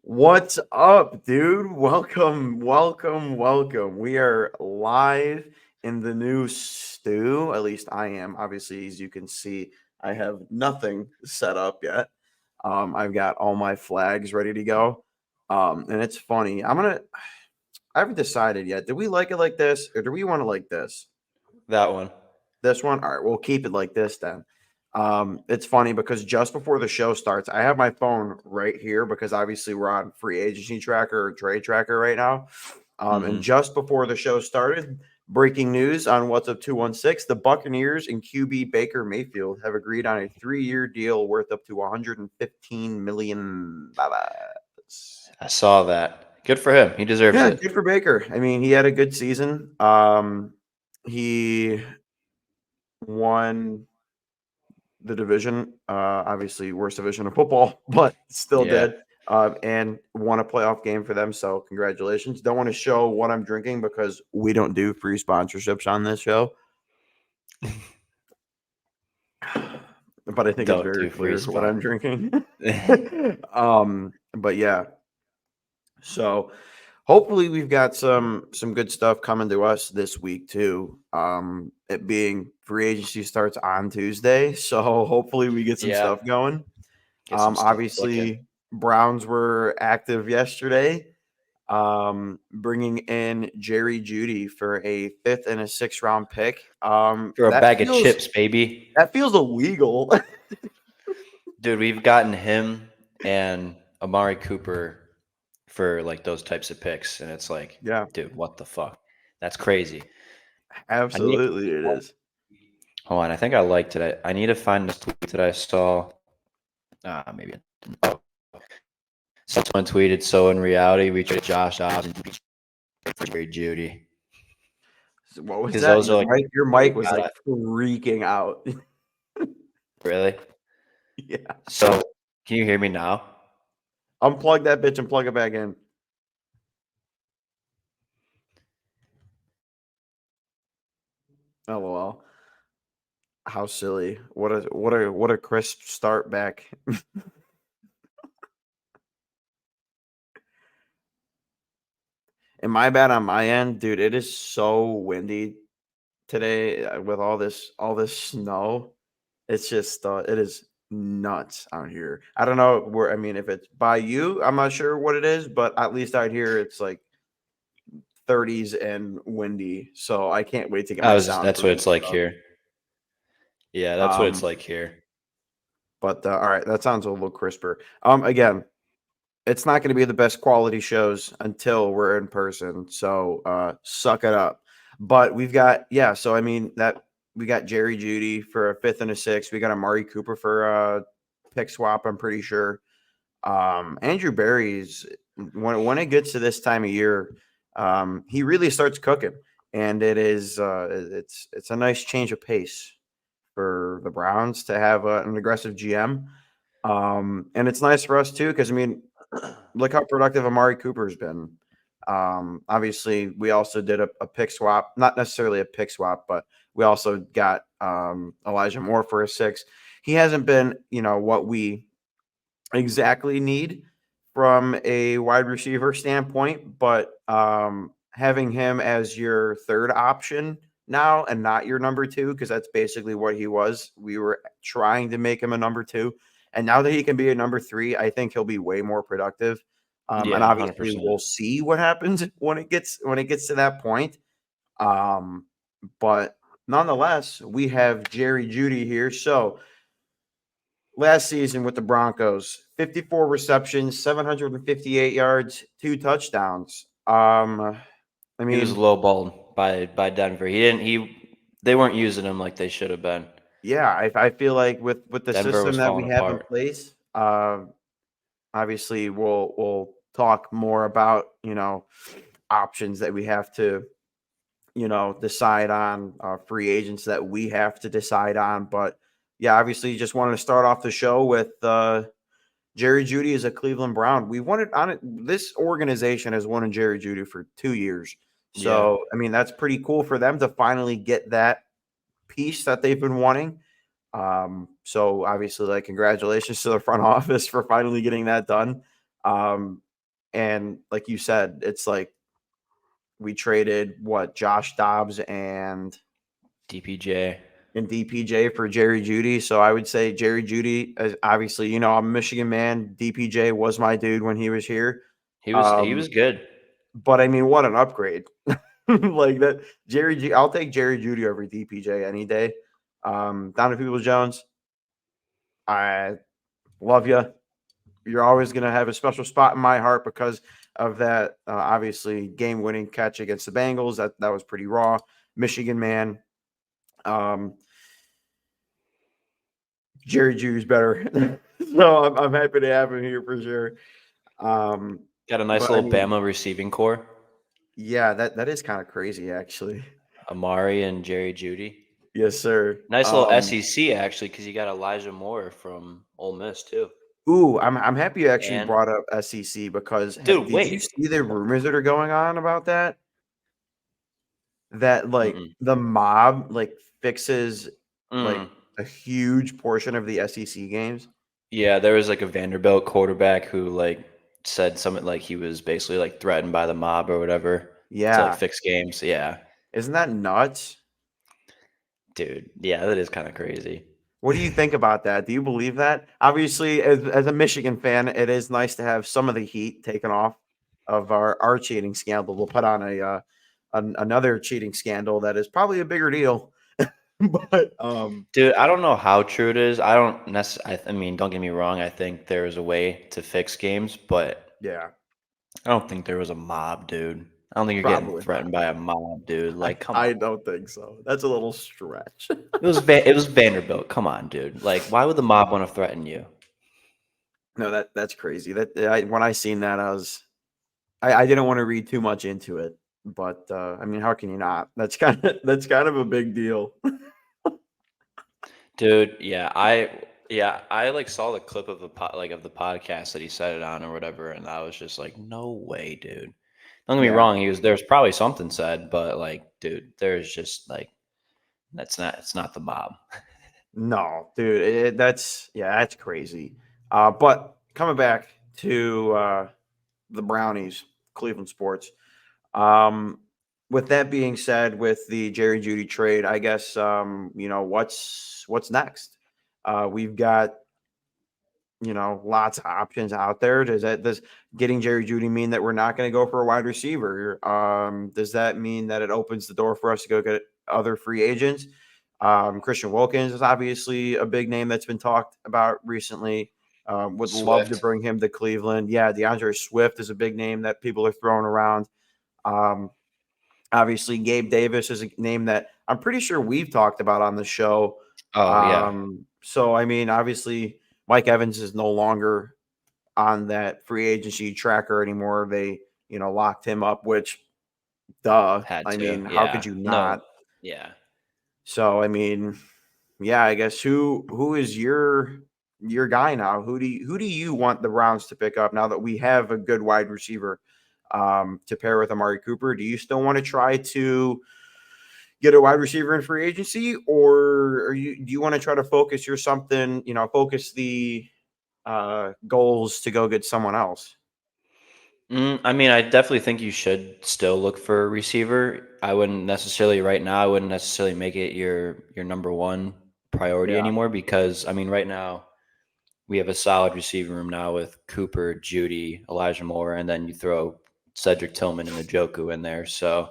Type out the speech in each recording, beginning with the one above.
What's up, dude? Welcome. We are live in the new stew. At least I am. Obviously, as you can see, I have nothing set up yet. I've got all my flags ready to go. And it's funny. I haven't decided yet. Do we like it like this or do we want to like this? That one. This one? All right, we'll keep it like this then. It's funny because just before the show starts, I have my phone right here because obviously we're on free agency tracker or trade tracker right now. And Mm-hmm. just before the show started, breaking news on What's Up 216, the Buccaneers and QB Baker Mayfield have agreed on a 3-year deal worth up to $115 million. I saw that. Good for him. He deserves Yeah, it. good for Baker. I mean, he had a good season. He won the division, obviously worst division of football, but still Yeah. did, and won a playoff game for them. So congratulations. Don't want to show what I'm drinking because we don't do free sponsorships on this show, but I think it's Don't very do free clear what spot. I'm drinking. But yeah, so hopefully we've got some good stuff coming to us this week too. It being free agency starts on Tuesday, so hopefully we get some Yeah. stuff going. Get some stuff clicking. Obviously, Browns were active yesterday, bringing in Jerry Judy for a fifth and a sixth round pick. For a bag of chips, baby. That feels illegal. Dude, we've gotten him and Amari Cooper for like those types of picks. And it's like, Yeah, dude, what the fuck? That's crazy. I need absolutely, it is. hold on, I think I liked it. I need to find this tweet that I saw. Maybe it didn't. Oh. Someone tweeted, so in reality, we traded Josh Dobbs and for Jerry Judy. So what was Because that? those are like, Your we mic was like gotta, freaking out. really? Yeah, So, can you hear me now? unplug that bitch and plug it back in. LOL. How silly! What a crisp start back. And my bad on my end, dude. It is so windy today with all this snow. It's just it is nuts out here. I don't know where. I mean, if it's by you, I'm not sure what it is, but at least out here it's like 30s and windy. So I can't wait to get my That's what soundproofing it's like stuff. here. Yeah, that's what it's Um, like here. but all right, that sounds a little crisper. Again, it's not going to be the best quality shows until we're in person. So suck it up. But we've got So I mean that we got Jerry Judy for a fifth and a sixth. We got Amari Cooper for a pick swap. I'm pretty sure. Andrew Berry's when it gets to this time of year, he really starts cooking, and it's a nice change of pace for the Browns to have an aggressive GM. And it's nice for us too because I mean look how productive Amari Cooper's been. Obviously, we also did a pick swap, not necessarily a pick swap, but we also got Elijah Moore for a six. He hasn't been, what we exactly need from a wide receiver standpoint, but having him as your third option now and not your number two, because that's basically what he was. We were trying to make him a number two. And now that he can be a number three, I think he'll be way more productive. And Yeah, obviously 100%. we'll see what happens when it gets to that point. Um, but nonetheless, we have Jerry Judy here. So last season with the Broncos, 54 receptions, 758 yards, 2 touchdowns. I He was mean, lowballed by Denver. They weren't using him like they should have been. yeah, I feel like with the Denver system was that we falling have in apart. place, obviously we'll talk more about options that we have to decide on, free agents that we have to decide on. But yeah, obviously, just wanted to start off the show with Jerry Judy is a Cleveland Brown. We wanted on it. This organization has wanted Jerry Judy for 2 years. Yeah. So, I mean, that's pretty cool for them to finally get that piece that they've been wanting. So obviously, like, congratulations to the front office for finally getting that done. And like you said, it's like we traded what Josh Dobbs DPJ. and DPJ for Jerry Judy. So I would say Jerry Judy, obviously, I'm a Michigan man. DPJ was my dude when he was here. He was good. But I mean, what an upgrade. Like that I'll take Jerry Judy over DPJ any day. Donovan Peoples-Jones, I love you. You're always going to have a special spot in my heart because of that obviously game-winning catch against the Bengals. That was pretty raw. Michigan man. Jerry Judy's better. So I'm happy to have him here for sure. Got a nice But I little mean, Bama receiving core. yeah, that is kind of crazy actually. Amari and Jerry Judy. Yes, sir. Nice little SEC actually, because you got Elijah Moore from Ole Miss too. Ooh, I'm happy you actually And brought up SEC because dude, did you wait. see the rumors that are going on about that? That like Mm-mm. the mob like fixes like Mm. a huge portion of the SEC games. Yeah, there was like a Vanderbilt quarterback who like said something like he was basically like threatened by the mob or whatever to like Yeah. fix games. Yeah. Isn't that nuts? Dude, yeah, that is kind of crazy. What do you think about that? Do you believe that? Obviously, as a Michigan fan, it is nice to have some of the heat taken off of our cheating scandal. We'll put on another cheating scandal that is probably a bigger deal. But Dude, I don't know how true it is. I don't necessarily, I mean, don't get me wrong. I think there's a way to fix games, but yeah, I don't think there was a mob, dude. I don't think you're getting probably not. threatened by a mob, dude. Like, come I on. don't think so. That's a little stretch. It was Vanderbilt. Come on, dude. Like, why would the mob want to threaten you? No, that's crazy. When I seen that, I didn't want to read too much into it, but I mean, how can you not? That's kind of a big deal. Dude, I like saw the clip of of the podcast that he said it on or whatever, and I was just like, no way, dude. Don't get me Yeah, wrong, there's probably something said, but like, dude, there's just like it's not the mob. no, dude, that's crazy. But coming back to the Brownies, Cleveland sports. Um, with that being said, with the Jerry Judy trade, I guess what's next. We've got lots of options out there. Does getting Jerry Judy mean that we're not going to go for a wide receiver? Does that mean that it opens the door for us to go get other free agents? Christian Wilkins is obviously a big name that's been talked about recently. Would love to Swift. bring him to Cleveland. Yeah, DeAndre Swift is a big name that people are throwing around. Um, Obviously, Gabe Davis is a name that I'm pretty sure we've talked about on the show. Oh yeah. So I mean, obviously, Mike Evans is no longer on that free agency tracker anymore. They, locked him up, which duh. Had I to. mean, how could Yeah. you No. not? Yeah. So I mean, yeah, I guess who is your guy now? Who do you want the Browns to pick up now that we have a good wide receiver to pair with Amari Cooper? Do you still want to try to get a wide receiver in free agency, or do you want to try to focus the goals to go get someone else? I mean, I definitely think you should still look for a receiver. I wouldn't necessarily right now. I wouldn't necessarily make it your number one priority Yeah, anymore because I mean, right now we have a solid receiving room now with Cooper, Judy, Elijah Moore, and then you throw Cedric Tillman and Njoku in there. So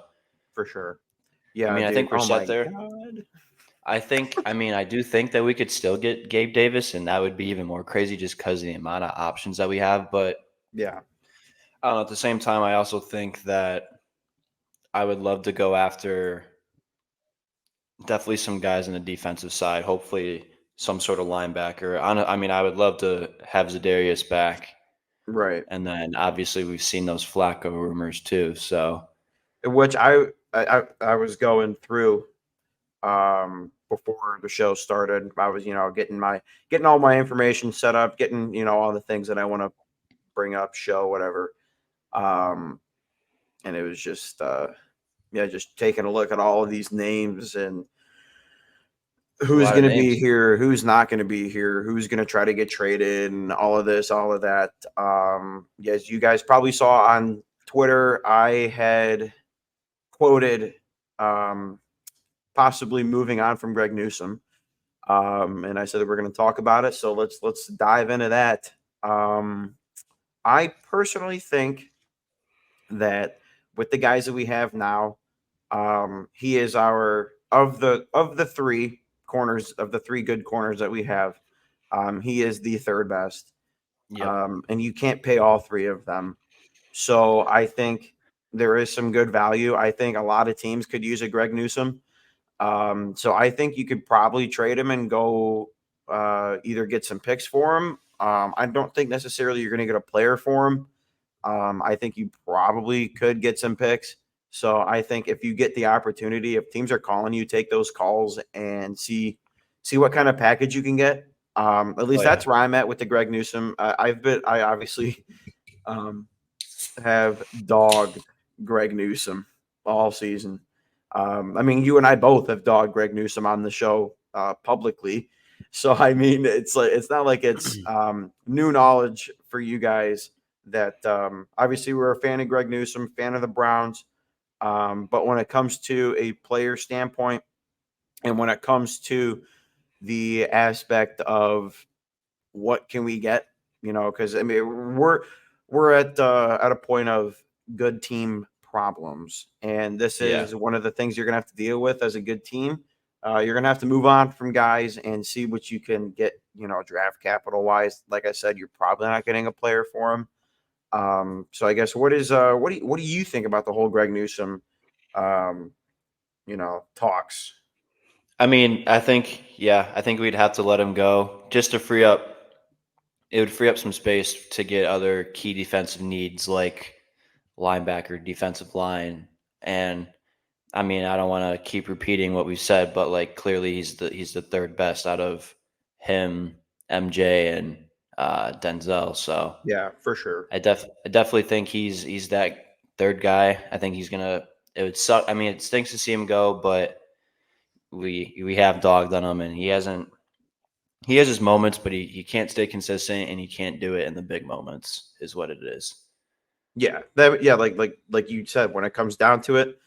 for sure. I Yeah, mean, I dude. think we're Oh set my there. god. I do think that we could still get Gabe Davis, and that would be even more crazy just because of the amount of options that we have. But Yeah, at the same time, I also think that I would love to go after definitely some guys on the defensive side. Hopefully, some sort of linebacker. I mean, I would love to have Zadarius back, right. and then obviously we've seen those Flacco rumors too. So Which I was going through before the show started. I was getting all my information set up, getting all the things that I want to bring up, show whatever. Um, and it was just just taking a look at all of these names, and A who's lot of going to be names. here, who's not going to be here, who's going to try to get traded, and all of this, all of that. Yes, you guys probably saw on Twitter, I had quoted um, possibly moving on from Greg Newsom, and I said that we're going to talk about it. So let's dive into that. Um, I personally think that with the guys that we have now, he is our of the three corners of the three good corners that we have. He is the third best, Yep. and you can't pay all three of them. So I think there is some good value. I think a lot of teams could use a Greg Newsom. So I think you could probably trade him and go either get some picks for him. I don't think necessarily you're going to get a player for him. I think you probably could get some picks. So I think if you get the opportunity, if teams are calling you, take those calls and see what kind of package you can get. At Oh least yeah. that's where I'm at with the Greg Newsom. I obviously um, have dogged Greg Newsom all season. I mean, you and I both have dogged Greg Newsom on the show publicly. So I mean, it's not like it's new knowledge for you guys that obviously we're a fan of Greg Newsom, fan of the Browns. But when it comes to a player standpoint, and when it comes to the aspect of what can we get, because I mean we're at a point of good team problems, and this Yeah. is one of the things you're gonna have to deal with as a good team. You're gonna have to move on from guys and see what you can get, draft capital wise. Like I said, you're probably not getting a player for him. So I guess what do you think about the whole Greg Newsom um, talks? I mean, I think we'd have to let him go just to free up. It would free up some space to get other key defensive needs like linebacker, defensive line, and I mean, I don't want to keep repeating what we said, but like clearly he's the third best out of him, MJ, and Denzel. So Yeah, for sure. I definitely think he's that third guy. I think he's gonna. It would suck. I mean, it stinks to see him go, but we have dogged on him, and he hasn't. He has his moments, but he can't stay consistent, and he can't do it in the big moments. Is what it is. Yeah, like you said, when it comes down to it,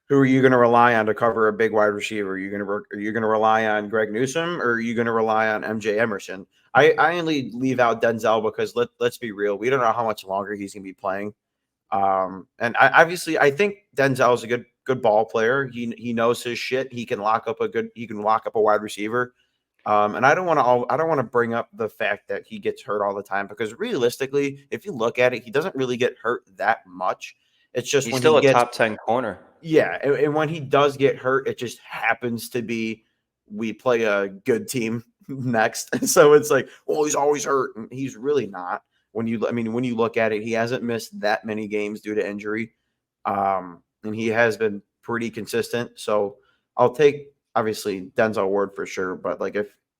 who are you going to rely on to cover a big wide receiver? Are you going to rely on Greg Newsom, or are you going to rely on MJ Emerson? I only leave out Denzel because let's be real, we don't know how much longer he's going to be playing. And obviously, I think Denzel is a good ball player. He knows his shit. He can lock up a wide receiver. And I don't want to bring up the fact that he gets hurt all the time, because realistically, if you look at it, he doesn't really get hurt that much. It's just He's when he still a gets top 10 corner. yeah, and when he does get hurt, it just happens to be we play a good team next. And so it's like, well, he's always hurt. And he's really not. When you look at it, he hasn't missed that many games due to injury. And he has been pretty consistent. So I'll take obviously Denzel Ward for sure. But like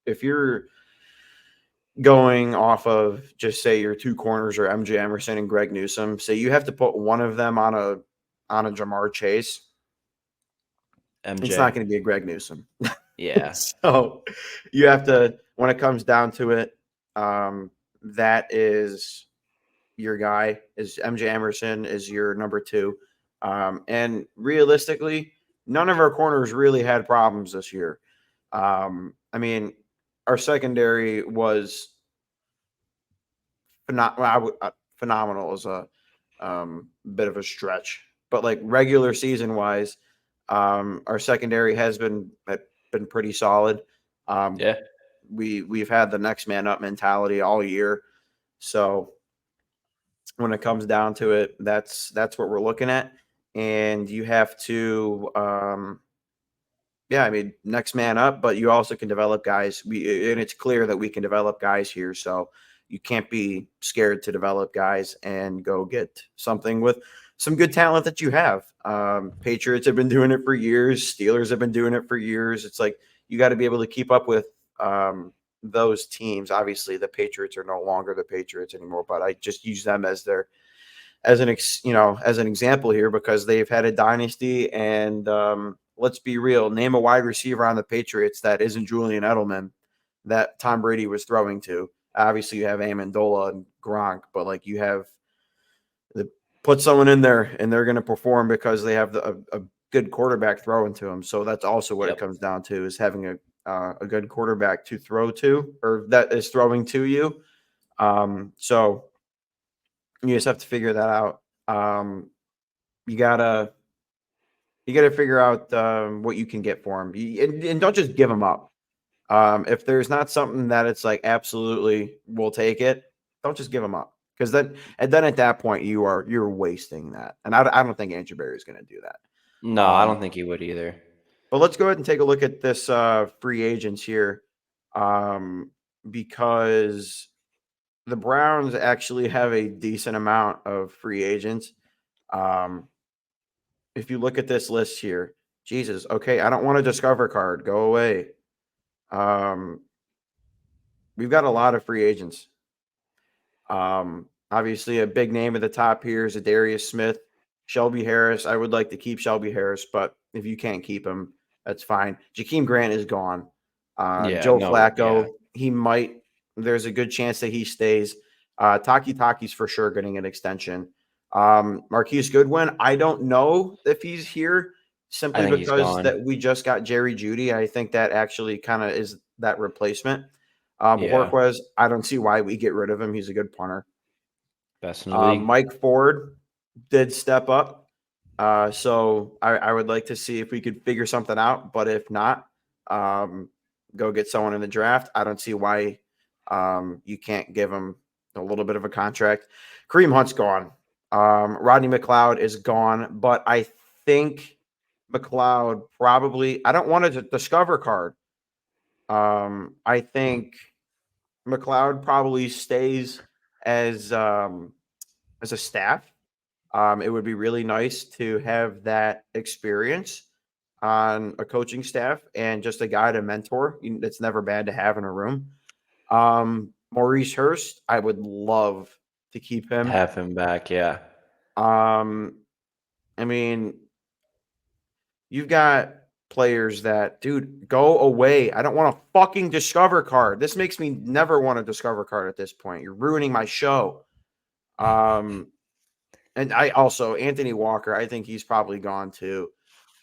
if you're going off of just say your two corners are MJ Emerson and Greg Newsom, say you have to put one of them on a Jamar Chase, it's not MJ. going to be a Greg Newsom. Yeah. So you have to, when it comes down to it, that is your guy. Is MJ Emerson is your number two. And realistically, none of our corners really had problems this year. I mean, our secondary was phenomenal is a bit of a stretch, but like regular season wise, our secondary has been pretty solid. Um, Yeah. we've had the next man up mentality all year, so when it comes down to it, that's what we're looking at, and you have to. Yeah, I mean, next man up, but you also can develop guys. And it's clear that we can develop guys here, so you can't be scared to develop guys and go get something with some good talent that you have. Patriots have been doing it for years. Steelers have been doing it for years. It's like you got to be able to keep up with those teams. Obviously, the Patriots are no longer the Patriots anymore, but I just use them as as an example here because they've had a dynasty and let's be real. Name a wide receiver on the Patriots that isn't Julian Edelman that Tom Brady was throwing to. Obviously, you have Amendola and Gronk, but like you have put someone in there and they're going to perform because they have a good quarterback throwing to them. So that's also what it comes down to, is having a good quarterback to throw to, or that is throwing to you. So you just have to figure that out. You gotta figure out what you can get for him, and don't just give him up. If there's not something that it's like absolutely we'll take it, don't just give him up, because then at that point you're wasting that, and I don't think Andrew Berry is going to do that. No, I don't think he would either. But let's go ahead and take a look at this free agents here, because the Browns actually have a decent amount of free agents. If you look at this list here, Jesus, okay, I don't want a Discover card. Go away. We've got a lot of free agents. Obviously, a big name at the top here is Darius Smith, Shelby Harris. I would like to keep Shelby Harris, but if you can't keep him, that's fine. Jakeem Grant is gone. Joe Flacco, he might. There's a good chance that he stays. Taki's for sure getting an extension. Marquise Goodwin, I don't know if he's here simply because that we just got Jerry Jeudy. I think that actually kind of is that replacement. Horquez, I don't see why we get rid of him. He's a good punter. Best in the league. Mike Ford did step up. So I would like to see if we could figure something out. But if not, go get someone in the draft. I don't see why you can't give him a little bit of a contract. Kareem Hunt's gone. Rodney McLeod is gone. But I think McLeod probably – I don't want a Discover card. I think McLeod probably stays as a staff. It would be really nice to have that experience on a coaching staff and just a guy to mentor. It's never bad to have in a room. Maurice Hurst, I would love to keep him. Have him back, yeah. I mean, you've got players that, dude, go away. I don't want a fucking Discover card. This makes me never want a Discover card at this point. You're ruining my show. And I also, Anthony Walker, I think he's probably gone too.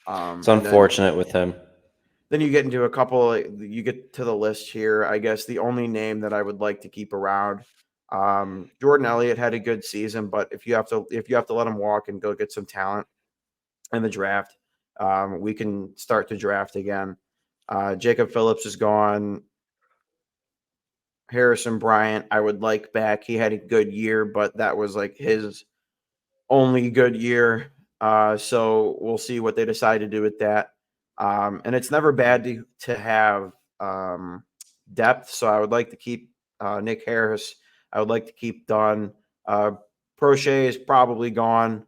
It's unfortunate with him. Then you get into a couple, you get to the list here. I guess the only name that I would like to keep around, Jordan Elliott had a good season, but if you have to let him walk and go get some talent in the draft, we can start to draft again. Jacob Phillips is gone. Harrison Bryant, I would like back. He had a good year, but that was like his only good year. So we'll see what they decide to do with that. And it's never bad to have depth. So I would like to keep Nick Harris. I would like to keep Dunn. Prochet is probably gone.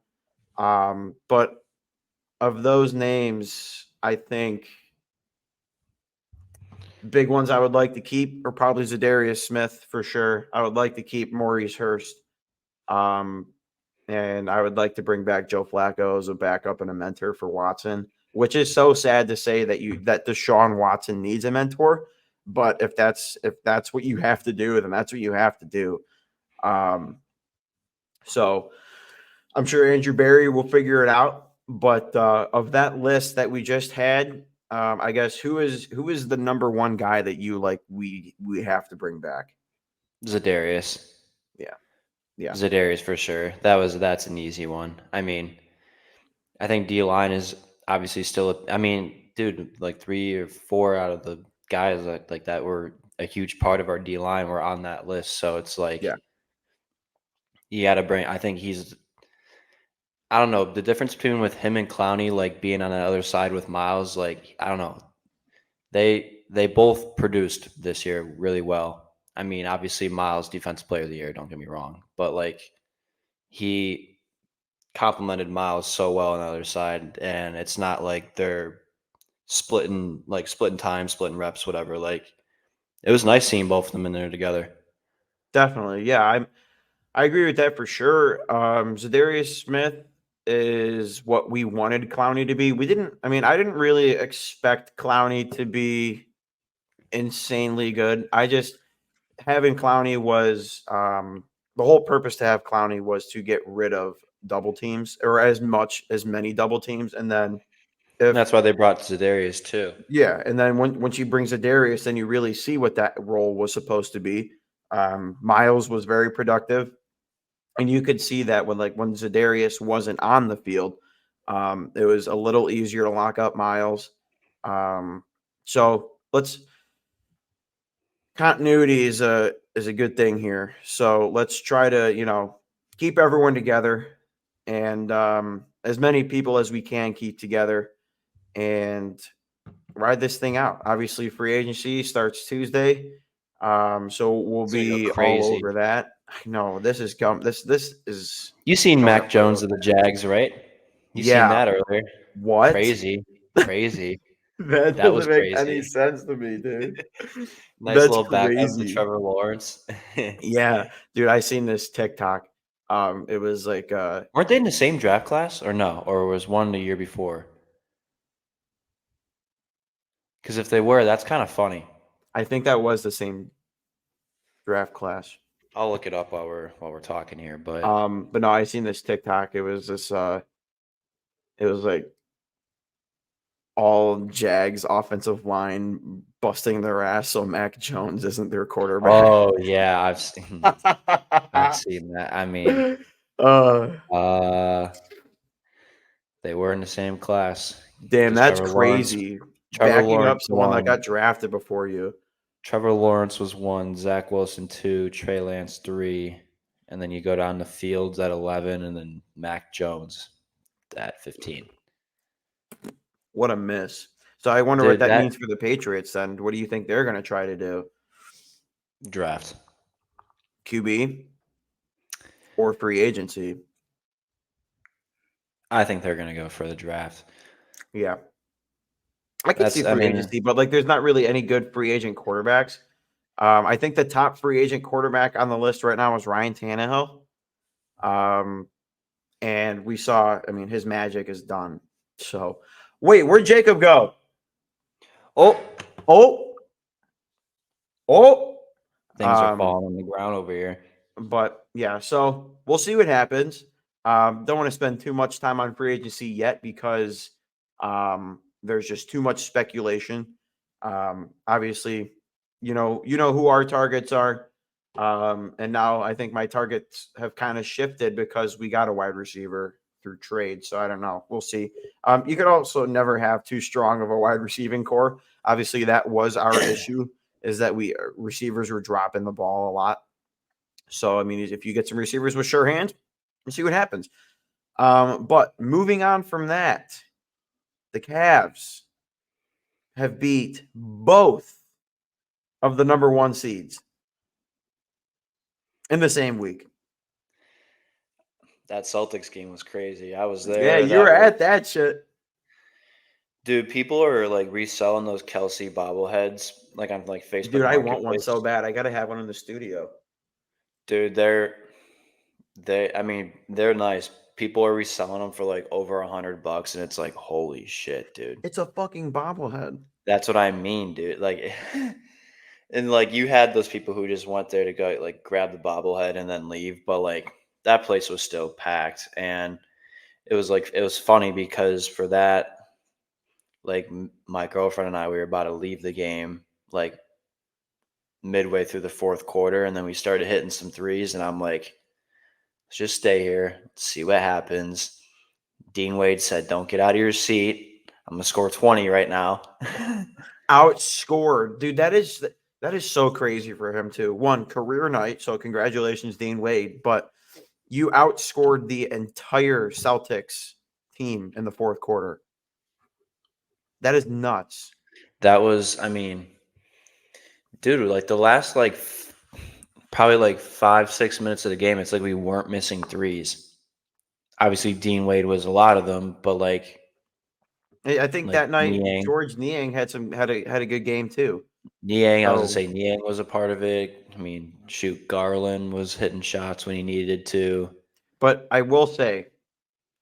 But of those names, I think big ones I would like to keep are probably Zadarius Smith for sure. I would like to keep Maurice Hurst. And I would like to bring back Joe Flacco as a backup and a mentor for Watson, which is so sad to say that Deshaun Watson needs a mentor. But if that's what you have to do, then that's what you have to do. So I'm sure Andrew Berry will figure it out. But of that list that we just had, I guess who is the number one guy that you like? We have to bring back Zadarius. Yeah, Zadarius for sure. That's an easy one. I mean, I think D-line is obviously still. I mean, dude, like 3 or 4 out of the guys like that were a huge part of our D-line were on that list. So it's like, you got to bring. I think he's. I don't know the difference between with him and Clowney, like being on the other side with Miles. Like I don't know, they both produced this year really well. I mean, obviously Miles Defensive Player of the Year. Don't get me wrong, but like he complimented Miles so well on the other side, and it's not like they're splitting time, splitting reps, whatever. Like it was nice seeing both of them in there together. Definitely, yeah. I agree with that for sure. Zadarius Smith, is what we wanted Clowney to be. I didn't really expect Clowney to be insanely good. Having Clowney was the whole purpose to have Clowney was to get rid of double teams or as many double teams. And then And that's why they brought Zedarius too. yeah, and then once you bring Zadarius, then you really see what that role was supposed to be. Miles was very productive, and you could see that when Zadarius wasn't on the field, it was a little easier to lock up Miles. So let's continuity is a good thing here. So let's try to keep everyone together and as many people as we can keep together and ride this thing out. Obviously, free agency starts Tuesday, so we'll It's gonna go be all crazy. over that. No, this is This is You seen coming Mac up Jones real of the fast. Jags, right? You seen Yeah. that earlier? What? Crazy, crazy. That That was doesn't make any crazy. sense to me, dude. Nice That's little backup to crazy. Trevor Lawrence. Yeah, dude, I seen this TikTok. It was like Weren't they in the same draft class, or no? Or was one the year before? Because if they were, that's kind of funny. I think that was the same draft class. I'll look it up while we're talking here. But But no, I seen this TikTok. It was like all Jags offensive line busting their ass so Mac Jones isn't their quarterback. oh yeah, I've seen that. I mean, uh, they were in the same class damn, because that's crazy. Trevor Backing up Lawrence someone that won. got drafted before you. Trevor Lawrence was 1, Zach Wilson 2, Trey Lance 3, and then you go down to Fields at 11, and then Mac Jones at 15. What a miss. So I wonder what Dude, that that means for the Patriots then. What do you think they're going to try to do? draft. QB or free agency? I think they're going to go for the draft. Yeah. I can see free agency, but there's not really any good free agent quarterbacks. I think the top free agent quarterback on the list right now is Ryan Tannehill. And we saw, his magic is done. So, wait, where'd Jacob go? Oh, things are Um, falling on the ground over here. But yeah, so we'll see what happens. Don't want to spend too much time on free agency yet because there's just too much speculation. Obviously, you know who our targets are. And now I think my targets have kind of shifted because we got a wide receiver through trade. So I don't know. We'll see. You could also never have too strong of a wide receiving core. Obviously, that was our issue, is that receivers were dropping the ball a lot. So, if you get some receivers with sure hands, we'll see what happens. But moving on from that, the Cavs have beat both of the number 1 seeds in the same week. That Celtics game was crazy. I was there. Yeah, you were at that shit. Dude, people are reselling those Kelsey bobbleheads on Facebook. Dude, I want one Marketplace. so bad. I got to have one in the studio. Dude, they're nice. People are reselling them for over $100, and it's holy shit, dude. It's a fucking bobblehead. That's what I mean, dude. And you had those people who just went there to go grab the bobblehead and then leave, but that place was still packed, and it was funny because for that, my girlfriend and I, we were about to leave the game midway through the fourth quarter, and then we started hitting some threes, and I'm like, let's just stay here, see what happens. Dean Wade said, don't get out of your seat. I'm going to score 20 right now. Outscored. Dude, that is so crazy for him too. One, career night, so congratulations, Dean Wade. But you outscored the entire Celtics team in the fourth quarter. That is nuts. That was, dude, the last probably 5-6 minutes of the game, it's we weren't missing threes. Obviously, Dean Wade was a lot of them, but I think that night Niang. George Niang had a good game too. Niang, I was gonna say Niang was a part of it. Shoot, Garland was hitting shots when he needed to. But I will say,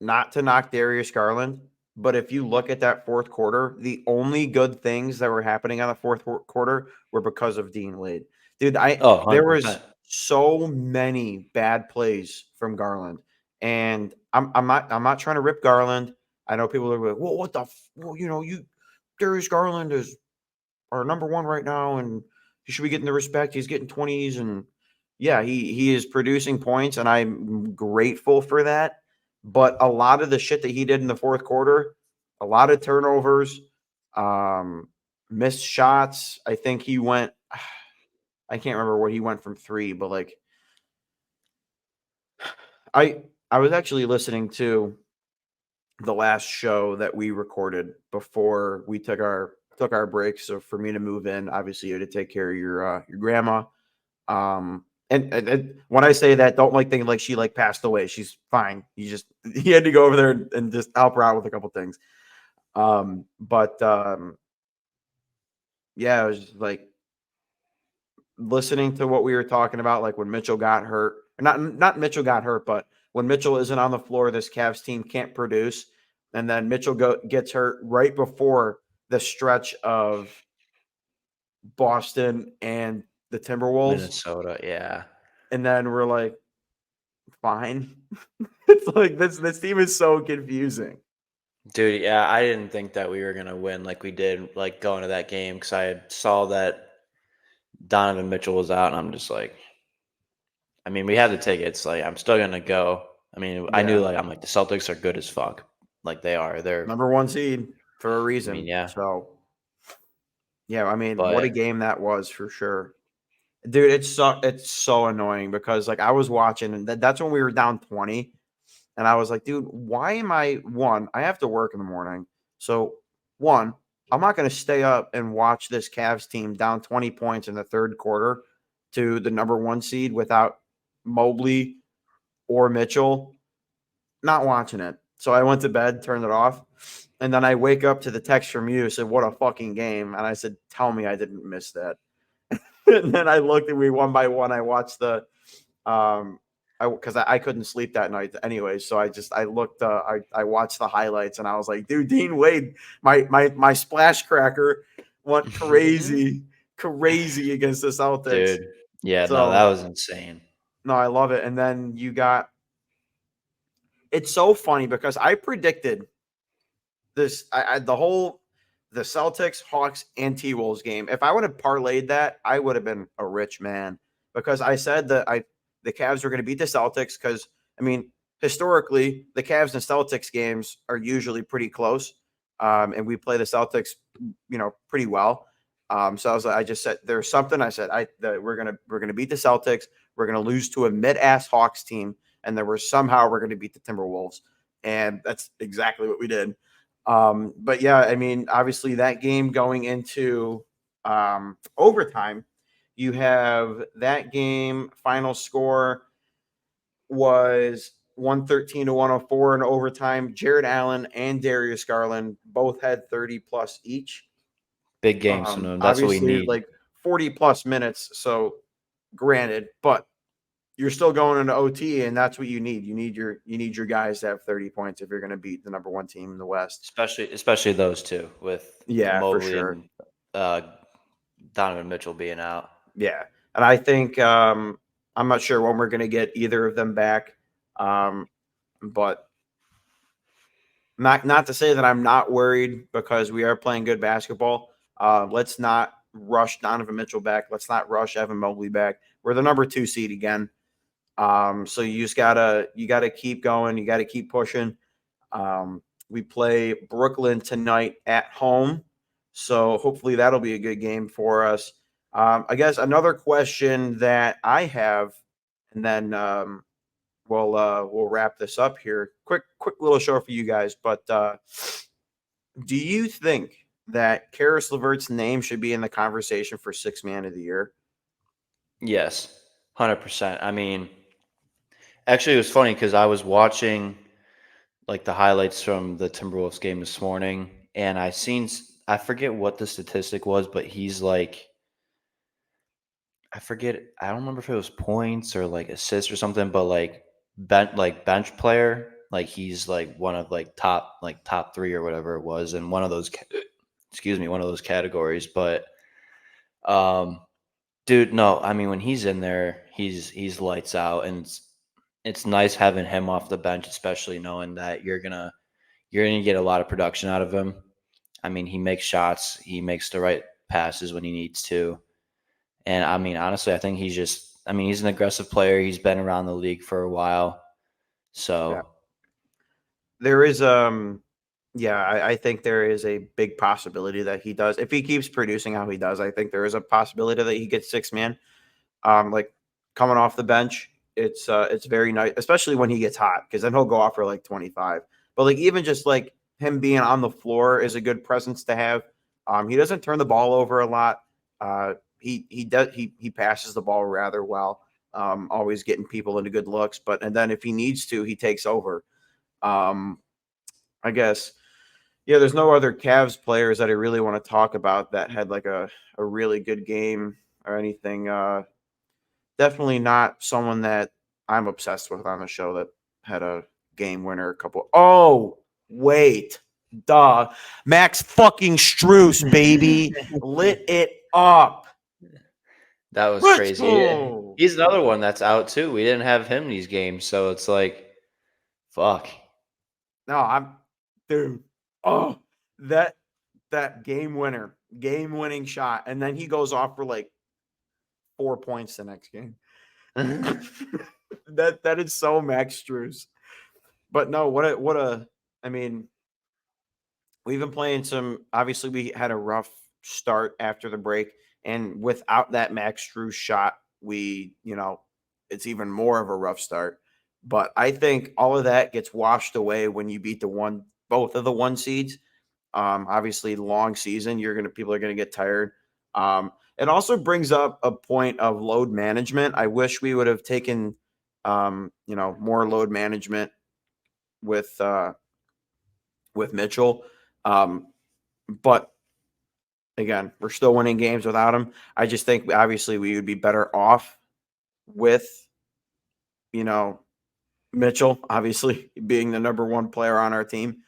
not to knock Darius Garland, but if you look at that fourth quarter, the only good things that were happening on the quarter were because of Dean Wade. Dude, Oh, there 100%. was so many bad plays from Garland, and I'm not trying to rip Garland. I know people are like, well, what the, well, Darius Garland is our number one right now, and he should be getting the respect. He's getting 20s, and yeah, he is producing points, and I'm grateful for that. But a lot of the shit that he did in the fourth quarter, a lot of turnovers, um, missed shots. I think he went. I can't remember what he went from three, but like I I was actually listening to the last show that we recorded before we took our break. So for me to move in, obviously you had to take care of your grandma. And when I say that, don't like thinking like she like passed away. She's fine. He had to go over there and just help her out with a couple things. But yeah, I was just like listening to what we were talking about, like when Mitchell got hurt. Or not Mitchell got hurt, but when Mitchell isn't on the floor, this Cavs team can't produce. And then Mitchell gets hurt right before the stretch of Boston and the Timberwolves. Minnesota, yeah. And then we're like, fine. It's like this team is so confusing. Dude, yeah, I didn't think that we were gonna win like we did, like going to that game because I saw that Donovan Mitchell was out, and I'm just like, I mean, we had to take it. It's like I'm still gonna go. I mean, I knew Yeah. like I'm like the Celtics are good as fuck, like they are. They're, Number one seed for a I mean, reason. yeah, So yeah, I mean, what a but game that was for sure. Dude, it's so annoying because like I was watching and that's when we were down 20. And I was like, dude, why am I have to work in the morning. So one, I'm not gonna stay up and watch this Cavs team down 20 points in the third quarter to the number one seed without Mobley or Mitchell. Not watching it. So I went to bed, turned it off. And then I wake up to the text from you, said, what a fucking game. And I said, tell me I didn't miss that. And then I looked and we one by one. I watched the because I couldn't sleep that night anyway. So I looked I watched the highlights and I was like, dude, Dean Wade, my splash cracker went crazy against the Celtics. dude, yeah, no, that So was insane. no, I love it. And then you got it's so funny because I predicted this the Celtics, Hawks, and T Wolves game. If I would have parlayed that, I would have been a rich man because I said that the Cavs were going to beat the Celtics because I mean historically the Cavs and Celtics games are usually pretty close, and we play the Celtics, pretty well. So I just said there's something I said we're gonna beat the Celtics. We're gonna lose to a mid-ass Hawks team, and then we're gonna beat the Timberwolves, and that's exactly what we did. But yeah, I mean, obviously that game going into overtime, you have that game final score was 113 to 104 in overtime. Jared Allen and Darius Garland both had 30 plus each. Big games from them. That's what we Obviously, need. like 40 plus minutes. So granted, but you're still going into OT, and that's what you need. You need your guys to have 30 points if you're going to beat the number one team in the West. Especially those two with Yeah, for Mobley sure. and uh, Donovan Mitchell being out. Yeah, and I think I'm not sure when we're going to get either of them back, but not to say that I'm not worried because we are playing good basketball. Let's not rush Donovan Mitchell back. Let's not rush Evan Mobley back. We're the number two seed again. So you gotta keep going. You gotta keep pushing. We play Brooklyn tonight at home, so hopefully that'll be a good game for us. I guess another question that I have, and then we'll wrap this up here. Quick little show for you guys. But do you think that Karis LeVert's name should be in the conversation for six man of the year? Yes, 100%. I mean, actually, it was funny because I was watching like the highlights from the Timberwolves game this morning, and I forget what the statistic was, but he's like, I forget, I don't remember if it was points or like assists or something, but like bench player like he's like one of like top 3 or whatever it was in one of those one of those categories. But dude, no, I mean when he's in there, he's lights out, and it's nice having him off the bench, especially knowing that you're gonna get a lot of production out of him. I mean, he makes shots, he makes the right passes when he needs to. And I mean, honestly, I think he's an aggressive player. He's been around the league for a while. Yeah. So, There is yeah, I think there is a big possibility that he does. If he keeps producing how he does, I think there is a possibility that he gets 6 man. Like coming off the bench, it's very nice, especially when he gets hot, because then he'll go off for like 25. But like even just like him being on the floor is a good presence to have. He doesn't turn the ball over a lot. He passes the ball rather well. Always getting people into good looks, but and then if he needs to, he takes over. Um, I guess yeah, there's no other Cavs players that I really want to talk about that had like a really good game or anything. Definitely not someone that I'm obsessed with on the show that had a game winner a couple. Oh, wait. Duh. Max fucking Struess, baby. Lit it up. that was Let's crazy. go. He's another one that's out too. We didn't have him these games, so it's like, fuck. No, I'm dude. Oh, that that game winner, game winning shot. And then he goes off for like 4 points the next game. That is so Max Struess. But no, what a I mean, we've been playing some. Obviously, we had a rough start after the break, and without that Max Strus shot, it's even more of a rough start. But I think all of that gets washed away when you beat both of the 1 seeds. Obviously, long season, people are gonna get tired. It also brings up a point of load management. I wish we would have taken, more load management with Mitchell. But again, we're still winning games without him. I just think obviously we would be better off with, you know, Mitchell, obviously being the number 1 player on our team.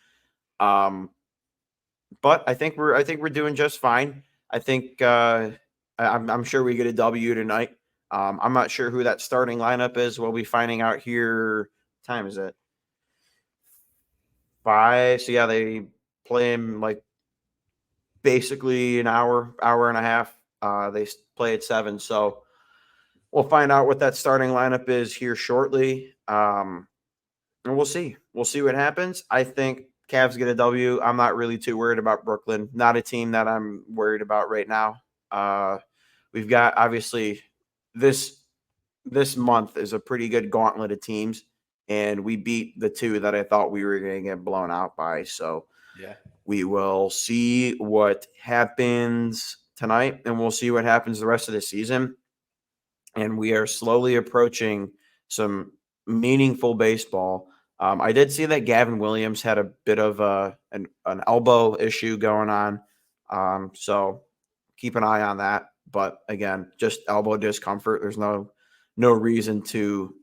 But I think we're doing just fine. I think I'm sure we get a W tonight. I'm not sure who that starting lineup is. We'll be finding out here. What time is it? 5. So yeah, they play him like basically an hour and a half. They play at 7, so we'll find out what that starting lineup is here shortly. And we'll see. We'll see what happens. I think Cavs get a W. I'm not really too worried about Brooklyn. Not a team that I'm worried about right now. We've got obviously this this month is a pretty good gauntlet of teams, and we beat the 2 that I thought we were going to get blown out by. So Yeah. we will see what happens tonight, and we'll see what happens the rest of the season. And we are slowly approaching some meaningful baseball. I did see that Gavin Williams had a bit of an elbow issue going on. So keep an eye on that. But again, just elbow discomfort. There's no reason to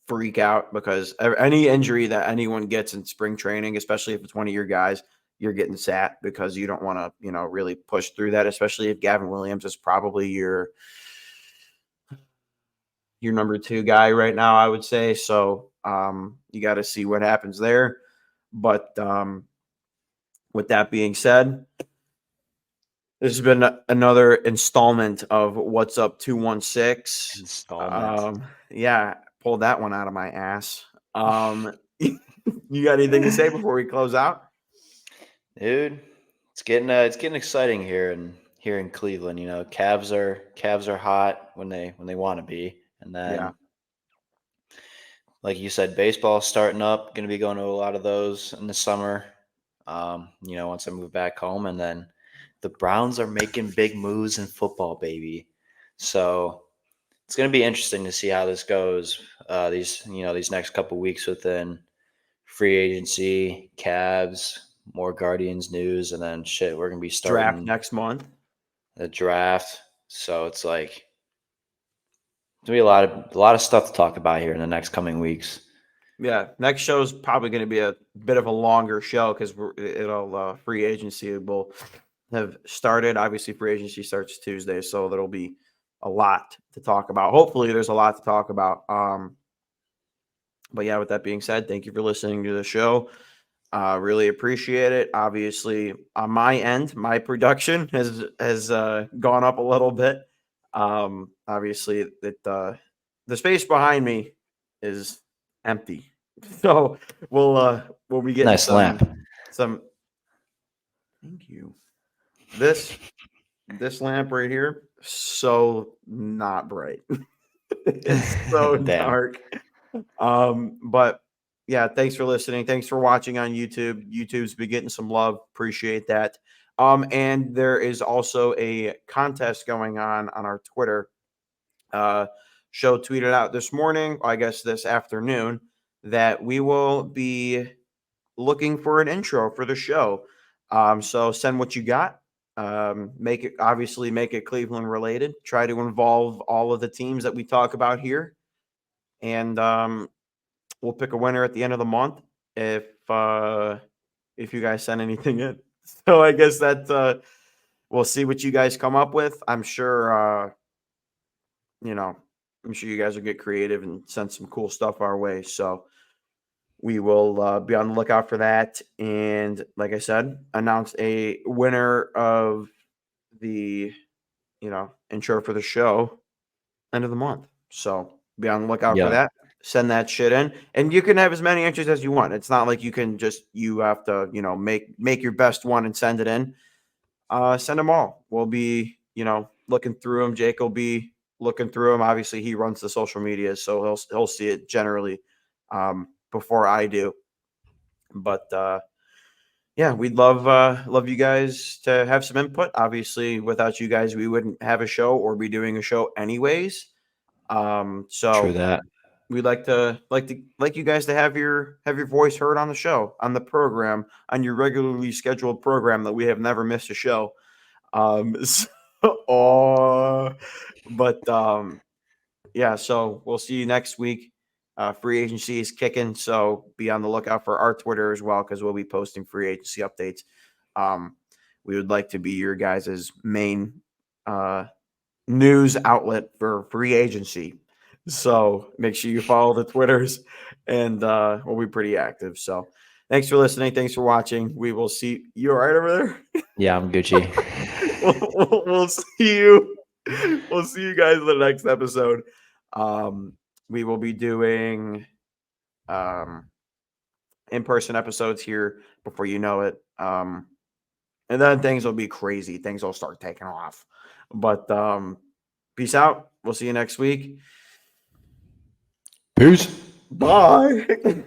freak out, because any injury that anyone gets in spring training, especially if it's one of your guys, you're getting sat because you don't want to, really push through that, especially if Gavin Williams is probably your number 2 guy right now, I would say. So you got to see what happens there. But with that being said, this has been another installment of What's Up 216. Installment. Yeah, pulled that one out of my ass. You got anything to say before we close out? Dude, it's getting exciting here in Cleveland. Cavs are hot when they want to be, and Yeah. then like you said, baseball starting up. Going to be going to a lot of those in the summer. Once I move back home, and then the Browns are making big moves in football, baby. So it's going to be interesting to see how this goes. These next couple weeks within free agency, Cavs, more Guardians news, and then shit, we're gonna be Draft starting next month. the draft. So it's like there's gonna be a lot of stuff to talk about here in the next coming weeks. Yeah, next show is probably going to be a bit of a longer show because it'll free agency will have started. Obviously, free agency starts Tuesday, so there'll be a lot to talk about. Hopefully, there's a lot to talk about. But yeah, with that being said, thank you for listening to the show. Really appreciate it. Obviously, on my end, my production has gone up a little bit. Obviously, the space behind me is empty, so we'll be getting Nice lamp. some. Thank you. This lamp right here, so not bright. It's so Damn. dark. But yeah, thanks for listening. Thanks for watching on YouTube. YouTube's been getting some love. Appreciate that. And there is also a contest going on our Twitter. Show tweeted out this morning, I guess this afternoon, that we will be looking for an intro for the show. So send what you got. Make it Cleveland related. Try to involve all of the teams that we talk about here. And we'll pick a winner at the end of the month if you guys send anything in. So I guess that we'll see what you guys come up with. I'm sure I'm sure you guys will get creative and send some cool stuff our way. So we will be on the lookout for that. And like I said, announce a winner of the intro for the show end of the month. So be on the lookout for Yeah. that. Send that shit in, and you can have as many entries as you want. It's not like you have to make your best one and send it in. Send them all. We'll be looking through them. Jake will be looking through them. Obviously, he runs the social media, so he'll see it generally before I do. But yeah, we'd love you guys to have some input. Obviously, without you guys, we wouldn't have a show or be doing a show anyways. True So that. we'd like you guys to have your voice heard on the show, on the program, on your regularly scheduled program that we have never missed a show. Yeah, so we'll see you next week. Free agency is kicking, so be on the lookout for our Twitter as well because we'll be posting free agency updates. We would like to be your guys' main news outlet for free agency. So make sure you follow the Twitters, and we'll be pretty active. So thanks for listening. Thanks for watching. We will see you all right over there. Yeah, I'm Gucci. We'll see you. We'll see you guys in the next episode. We will be doing in-person episodes here before you know it. And then things will be crazy. Things will start taking off. But peace out. We'll see you next week. Peace. Bye.